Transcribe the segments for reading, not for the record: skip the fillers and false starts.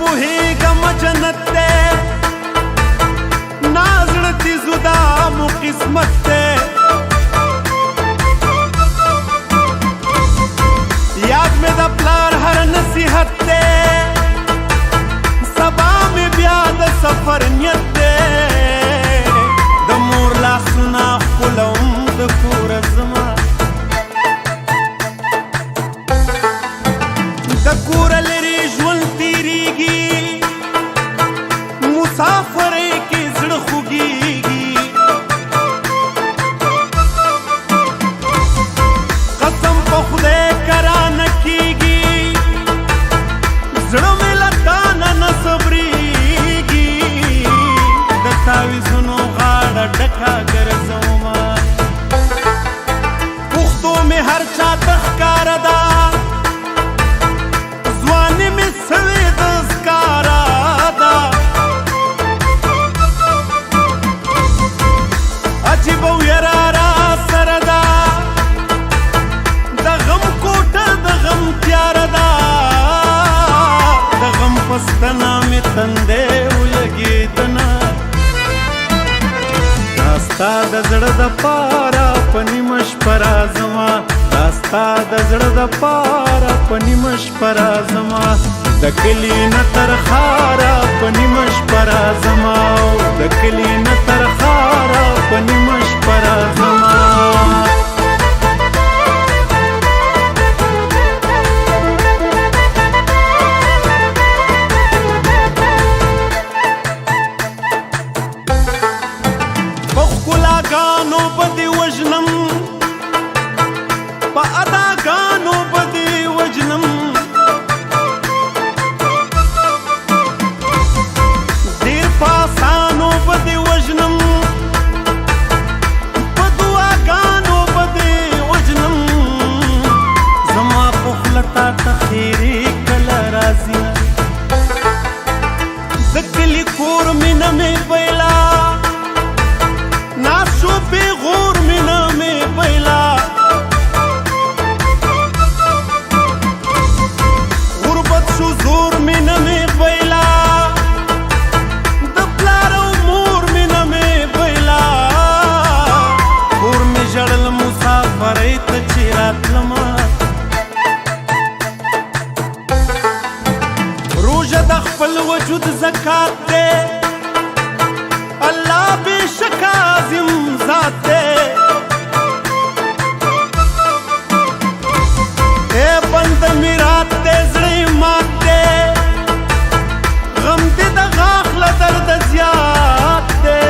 پوهیږم جنت دی نازړه دې زدا مو قسمت دی یاد مې د پلار هر نصیحت دی سبا مې بیا د سفر نیت دی د مور لاسونه ښکلوم د کوره زما د کوره لرې ژوند تېرېږي مسافرۍ کې زړه خوږېږي قسم په خدای کرانه کېږي زړه مې له تا نه صبرېږي د تاویزونو غاړه ډکه ګرځومه پښتو مې هر چا ته ښکاره ده ځواني مې سوې د ښکاره ده عجیبه ویره را سره ده د غم کوټه د غم تیاره ده د غم په ستنه مې تندی ولګېدنه دا ستا د زړه دپاره په نیمه شپه راځمه دا ستا د زړه دپاره په نیمه شپه راځمه د کلي نه تر ښاره په نیمه شپه راځمه د کلي نه تر ښاره په نیمه شپه راځمه په ښکلاګانو به دې وژنم په اداګانو به دې وژنم ډېر په اسانو به دې وژنم په دعاګانو به دې وژنم زما په خوله تا ته خیرې کله راځي د کلي کور مینه مې پیلا ناسو پیغور مینه مې پیلا غربت شو زور مینه مې پیلا د پلار او مور مینه مې پیلا کور مې ژړل مسافرۍ ته چې راتلمه روژه د خپل وجود زکات دی الله بېشک عظیم ذات دی ای بنده مې رات دی زړه یې مات دی غم دې د غاښ له درده زیات دی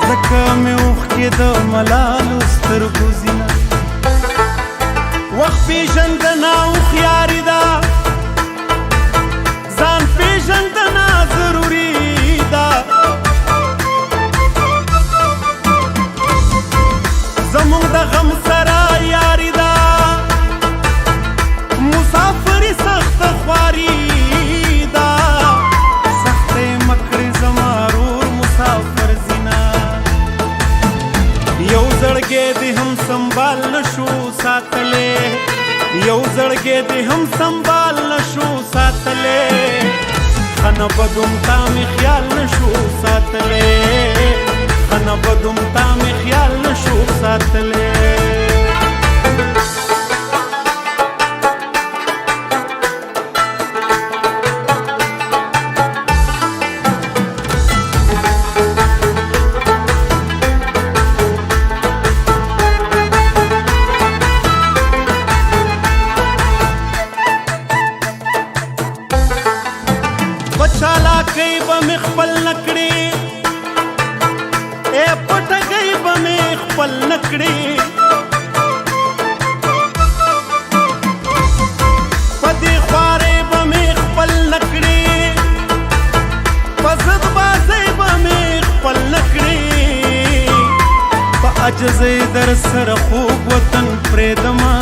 ځکه مې اوښکې د ملالو سترګو ځینه وخت پېژندنه هوښیاري ده ځان پېژندنه ضروري ده زمونږ د غم سره یاري ده مسافري سخته خواري ده سخته یې مه کړې زما رور مسافر زینه یو زړګی دې هم سنبال نشو ساتلی یو زړګی دې هم سنبال نشو ساتلی ښه نه بدوم تا مې خیال نشو ساتلی ښه نه بدوم تا مې خیال نشو ساتلی په چالاکۍ به مې خپل نه کړې ای پټګۍ به مې خپل نه کړې په دې خوارۍ به مې خپل نه کړې په ضد بازۍ به مې خپل نه کړې په عجزۍ در سره خوږ وطن پرېږدمه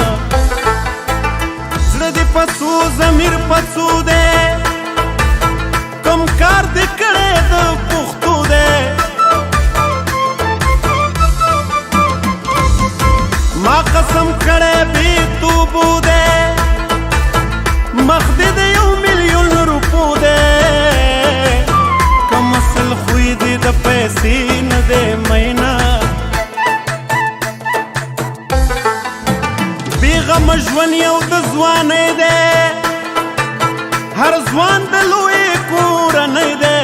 زړه دې په څو ضمیر په څو دی کم کار دې کړی د پښتو دی ما قسم کړی بې توبو دی مخ دې د 1,000,000 روپو دی ځوان د لوی کورنۍ دی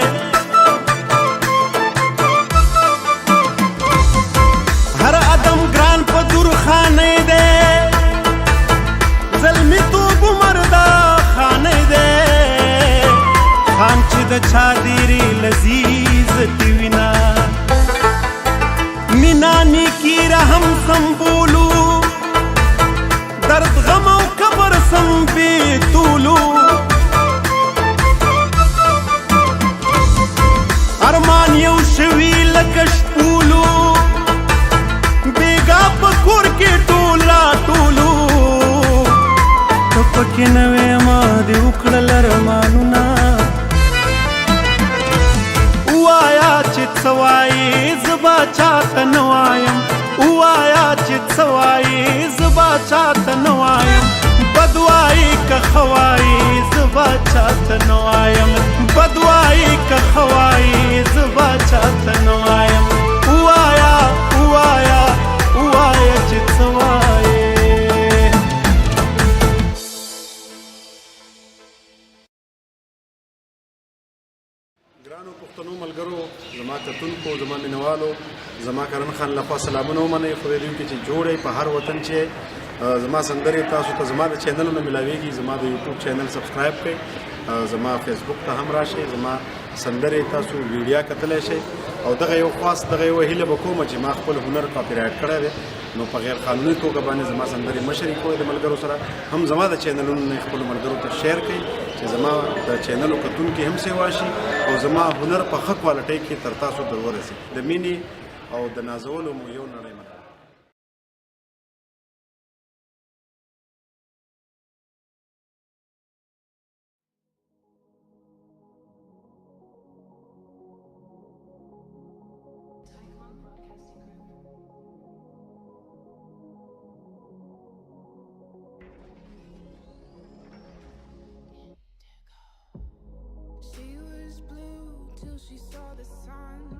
هر ادم ګران په درخانۍ دی زلمی توب عمر دا خانۍ دی خان چې د چا ډېرې لذیذتې وینا مینا نیکي رحم سمبولو درد غم او قبر سم بیتولو ارمان یو شوي لکه شپولو بیګا په کور کې ټول راټولو ته پکې نه وې ما دې وکړل ارمانونه ووایا چې څه وایې زه به چاته نه وایم ووایا چې څه وایې زه به چاته نه وایم بد وایې که ښه وایې زه به چاته نه وایم بد وایې که ښه وایې زه به چاته نه وایم ووایا ووایا ووایا چې څه وایې ګرانو پښتنو ملګرو زما کتونکو زما مینوالو زما کرن خان لخوا سلامونه ومنئ خدای دې وکړي چې جوړئ په هر وطن چې زما سندرې تاسو ته زما د چینلونو ملاویږي زما د یوټیوب چینل سبسکرایب کړئ زما فیسبوک ته هم راشئ زما سندرې تاسو ویډیا کتلی شئ او دغه یو خاص دغه یو هیله به کومه چې ما خپل هنر کاپي رایټ کړی دی نو په غیر قانوني توګه باندې زما سندرې مه شریکوئ د ملګرو سره هم زما د چینلونو نه خپلو ملګرو ته شیر کړئ چې زما د چینلو کتونکي هم سیوا شي او زما هنر په ښه کوالټۍ کې تر تاسو در ورسي د مینې او د نازولو مو یو نړۍ متل She was blue till she saw the sun.